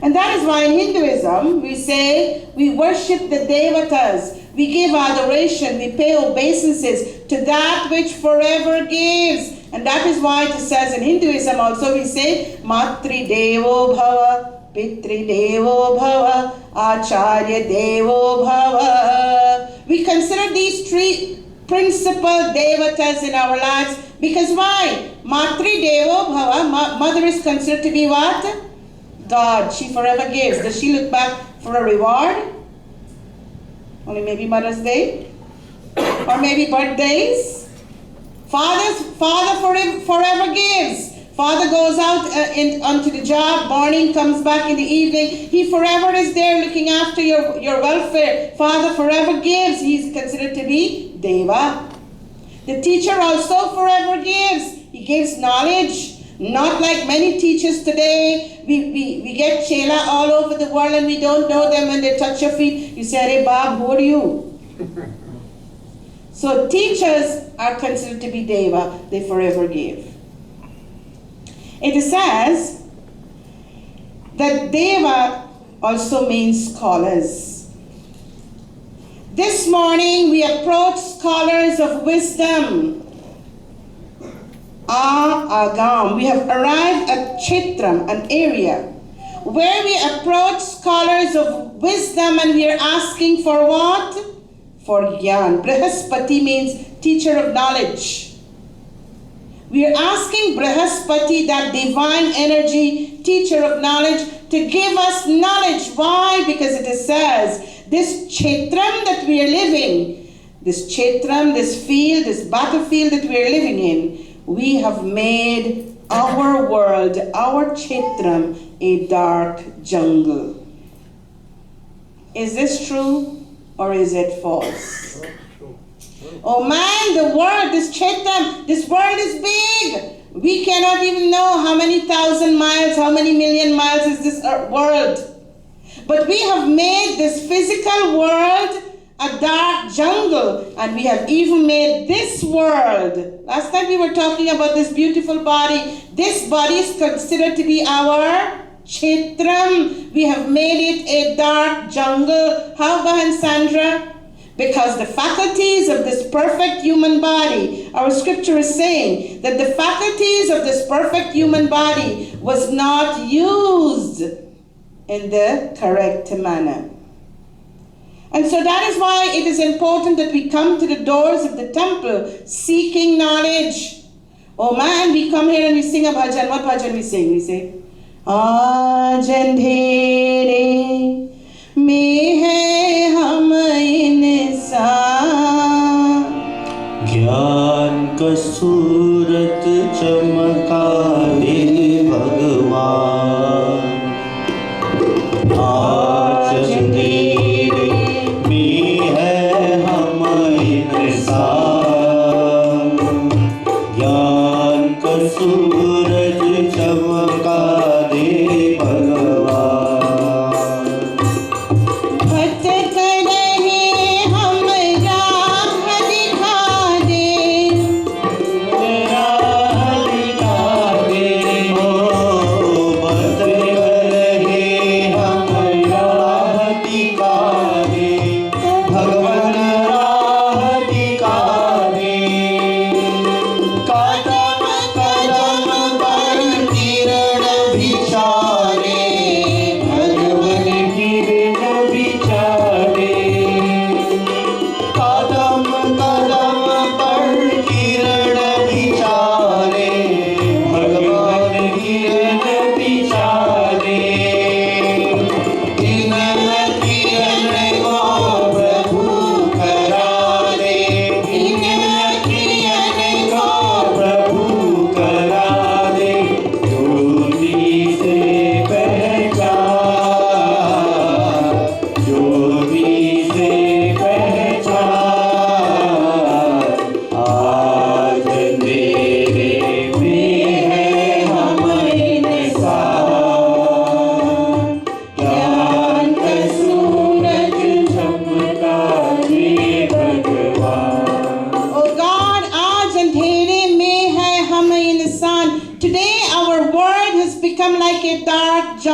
And that is why in Hinduism we say we worship the devatas, we give adoration, we pay obeisances to that which forever gives. And that is why it says in Hinduism also we say Matri Devo Bhava, Pitri Devo Bhava, Acharya Devo Bhava. We consider these three principal devatas in our lives because why? Matri Devo Bhava, mother is considered to be what? God. She forever gives. Does she look back for a reward? Only maybe Mother's Day? Or maybe birthdays? Father forever gives. Father goes out onto the job, morning, comes back in the evening. He forever is there looking after your welfare. Father forever gives. He's considered to be Deva. The teacher also forever gives. He gives knowledge. Not like many teachers today. We get chela all over the world and we don't know them when they touch your feet. You say, "Hey, Bob, who are you?" So teachers are considered to be Deva. They forever give. It says that Deva also means scholars. This morning we approach scholars of wisdom. Agam. We have arrived at Kshetram, an area where we approach scholars of wisdom and we are asking for what? For Gyan. Brihaspati means teacher of knowledge. We are asking Brihaspati, that divine energy, teacher of knowledge, to give us knowledge. Why? Because it says, this Kshetram that we are living, this Kshetram, this field, this battlefield that we are living in, we have made our world, our Kshetram, a dark jungle. Is this true or is it false? Oh man, the world, this Kshetram, this world is big. We cannot even know how many thousand miles, how many million miles is this world. But we have made this physical world a dark jungle, and we have even made this world. Last time we were talking about this beautiful body. This body is considered to be our Kshetram. We have made it a dark jungle. How, Bahan Sandra? Because the faculties of this perfect human body, our scripture is saying that the faculties of this perfect human body was not used in the correct manner. And so that is why it is important that we come to the doors of the temple seeking knowledge. Oh man, we come here and we sing a bhajan. What bhajan we sing? We say, Aaj andhere mein hai hum insan, Gyan ka surat chamaka de Bhagwan. Aaj andhere mein hai hum insan, Gyan ka suraj chamaka de Bhagwan.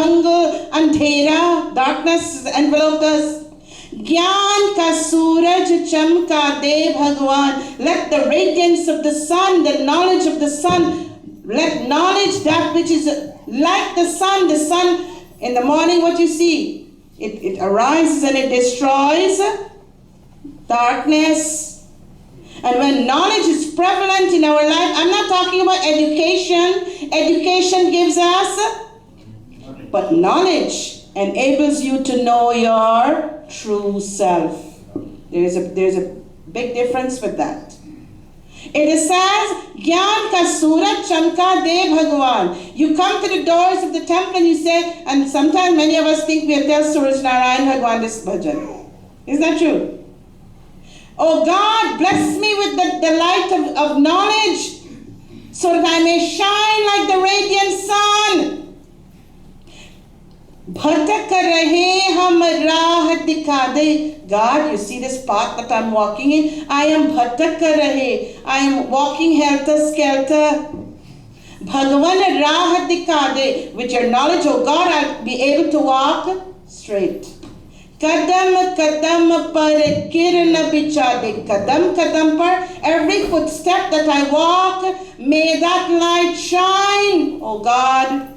jungle, andhera, darkness enveloped us. Gyan ka suraj chamka de Bhagwan. Let the radiance of the sun, the knowledge of the sun, let knowledge that which is like the sun in the morning, what you see, it arises and it destroys darkness. And when knowledge is prevalent in our life, I'm not talking about education. Education gives us, but knowledge enables you to know your true self. There's a big difference with that. It says, Gyan ka surat chamka de Bhagwan. You come to the doors of the temple and you say, and sometimes many of us think we have tell Suraj Narayan Bhagwan this bhajan. Isn't that true? Oh God, bless me with the light of knowledge so that I may shine like the radiant sun. Bhatak rahe hum raah dikha de. God, you see this path that I'm walking in? I am bhatak rahe. I am walking helter-skelter. Bhagavan raah dikha de. With your knowledge, oh God, I'll be able to walk straight. Kadam kadam par kiran bicha de. Kadam kadam par. Every footstep that I walk, may that light shine, oh God.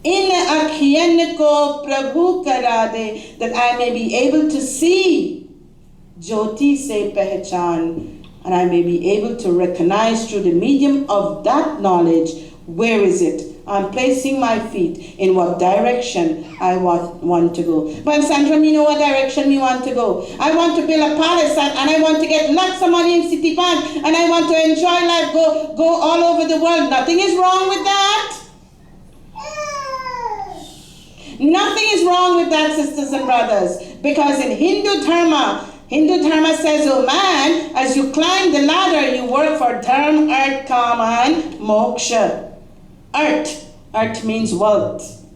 In akhiyan ko prabhu kara de, that I may be able to see jyoti se pehchan, and I may be able to recognize through the medium of that knowledge, where is it? I'm placing my feet in what direction I want to go. But Sandra, you know what direction we want to go. I want to build a palace and I want to get lots of money in City Park and I want to enjoy life, go all over the world. Nothing is wrong with that. Nothing is wrong with that, sisters and brothers, because in Hindu Dharma says, oh man, as you climb the ladder, you work for Dharma, Arth, Kama, and Moksha. Arth means wealth.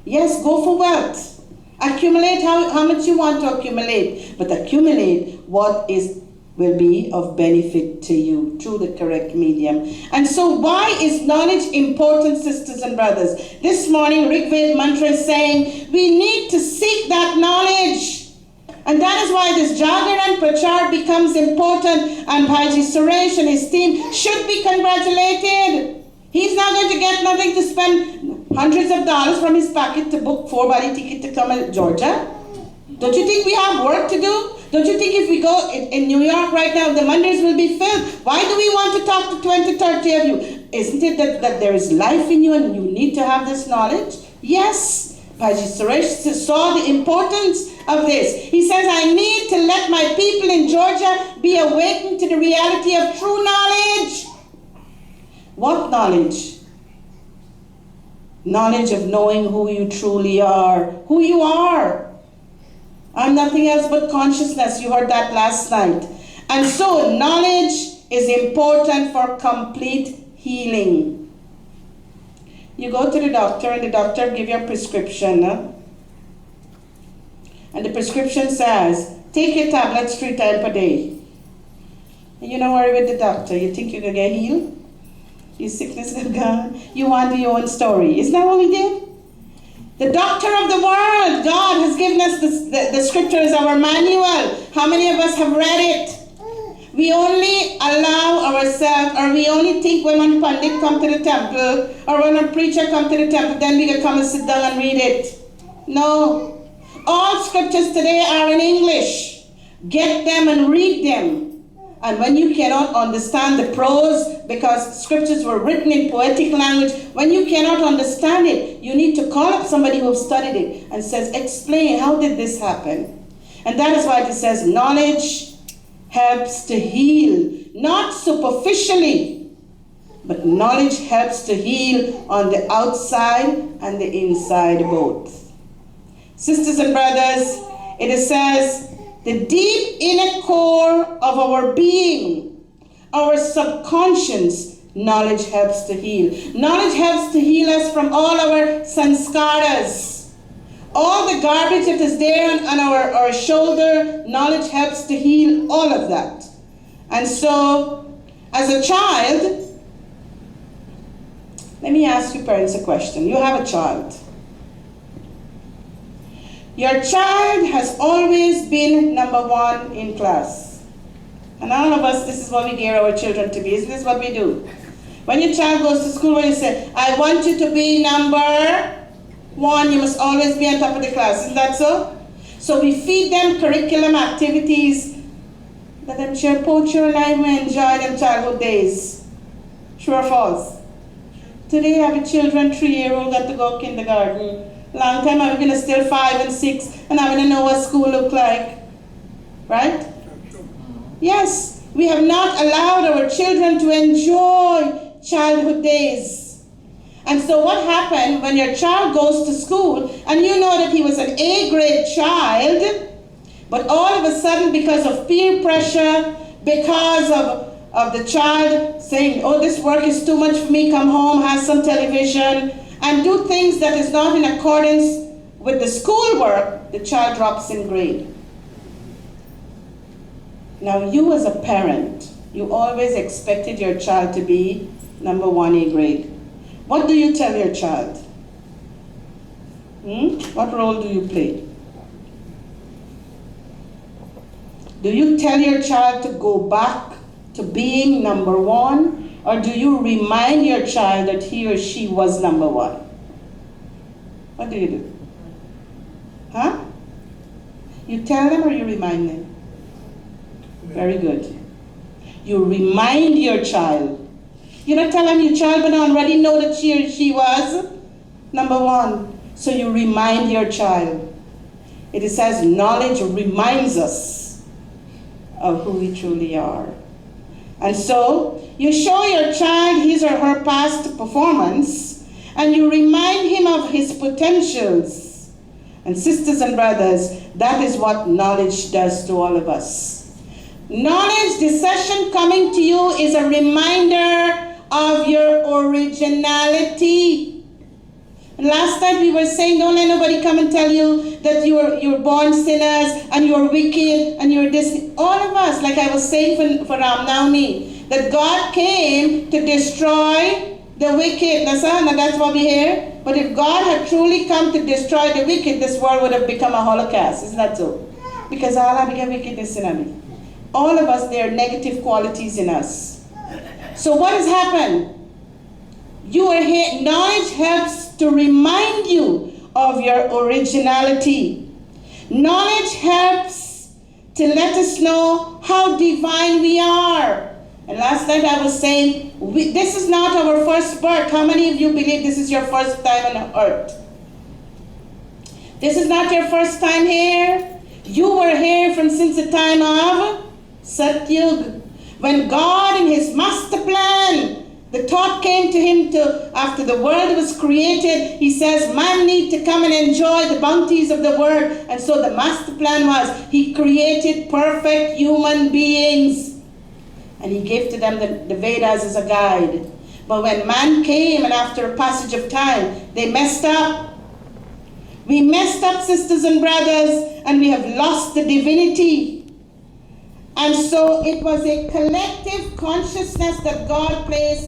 Yes, go for wealth. Accumulate how much you want to accumulate, but accumulate what will be of benefit to you through the correct medium. And so why is knowledge important, sisters and brothers? This morning, Rigved mantra is saying, we need to seek that knowledge. And that is why this Jagaran Prachar becomes important, and Bhaji Suresh and his team should be congratulated. He's not going to get nothing to spend hundreds of dollars from his pocket to book 4-body ticket to come to Georgia. Don't you think we have work to do? Don't you think if we go in New York right now, the Mondays will be filled? Why do we want to talk to 20, 30 of you? Isn't it that there is life in you and you need to have this knowledge? Yes. Bhaji Suresh saw the importance of this. He says, I need to let my people in Georgia be awakened to the reality of true knowledge. What knowledge? Knowledge of knowing who you truly are. Who you are. I'm nothing else but consciousness. You heard that last night. And so knowledge is important for complete healing. You go to the doctor and the doctor give you a prescription. And the prescription says, take your tablets 3 times per day. And you don't worry with the doctor. You think you can get healed? Your sickness is gone. You want your own story. Isn't that what we did? The doctor of the world, God has given us the scripture as our manual. How many of us have read it? We only allow ourselves, or we only think when one pandit come to the temple, or when a preacher come to the temple, then we can come and sit down and read it. No. All scriptures today are in English. Get them and read them. And when you cannot understand the prose, because scriptures were written in poetic language, when you cannot understand it, you need to call up somebody who studied it and says, explain, how did this happen? And that is why it says knowledge helps to heal, not superficially, but knowledge helps to heal on the outside and the inside both. Sisters and brothers, it says, the deep inner core of our being, our subconscious, knowledge helps to heal. Knowledge helps to heal us from all our sanskaras. All the garbage that is there on our shoulder, knowledge helps to heal all of that. And so, as a child, let me ask you parents a question. You have a child. Your child has always been number one in class. And all of us, this is what we gear our children to be. Isn't this what we do? When your child goes to school, when you say, I want you to be number one, you must always be on top of the class. Isn't that so? So we feed them curriculum activities that I'm sure Poacher and I will enjoy them childhood days. True or false? Today I have a children, 3-year-old got to go kindergarten. Long time I've been still 5 and 6 and I don't know what school look like. Right? Yes, we have not allowed our children to enjoy childhood days. And so what happened when your child goes to school and you know that he was an A-grade child, but all of a sudden because of peer pressure, because of the child saying, oh, this work is too much for me, come home, have some television, and do things that is not in accordance with the school work, the child drops in grade. Now you as a parent, you always expected your child to be number one A grade. What do you tell your child? What role do you play? Do you tell your child to go back to being number one, or do you remind your child that he or she was number one? What do you do? Huh? You tell them or you remind them? Very good. You remind your child. You don't tell them your child but already know that she or she was number one. So you remind your child. It says knowledge reminds us of who we truly are. And so you show your child his or her past performance and you remind him of his potentials. And sisters and brothers, that is what knowledge does to all of us. Knowledge, this session coming to you is a reminder of your originality. And last night we were saying, don't let nobody come and tell you that you're born sinners and you're wicked and you're this. All of us, like I was saying for Naomi, that God came to destroy the wicked. Now that's why we're here. But if God had truly come to destroy the wicked, this world would have become a Holocaust. Isn't that so? Because all have become wickedness in me. All of us, there are negative qualities in us. So what has happened? You are here. Knowledge helps to remind you of your originality. Knowledge helps to let us know how divine we are. And last night I was saying, this is not our first birth. How many of you believe this is your first time on earth? This is not your first time here. You were here from since the time of Satyug. When God in his master plan, the thought came to him after the world was created, he says man need to come and enjoy the bounties of the world. And so the master plan was he created perfect human beings. And he gave to them the Vedas as a guide. But when man came and after a passage of time, they messed up. We messed up, sisters and brothers, and we have lost the divinity. And so it was a collective consciousness that God placed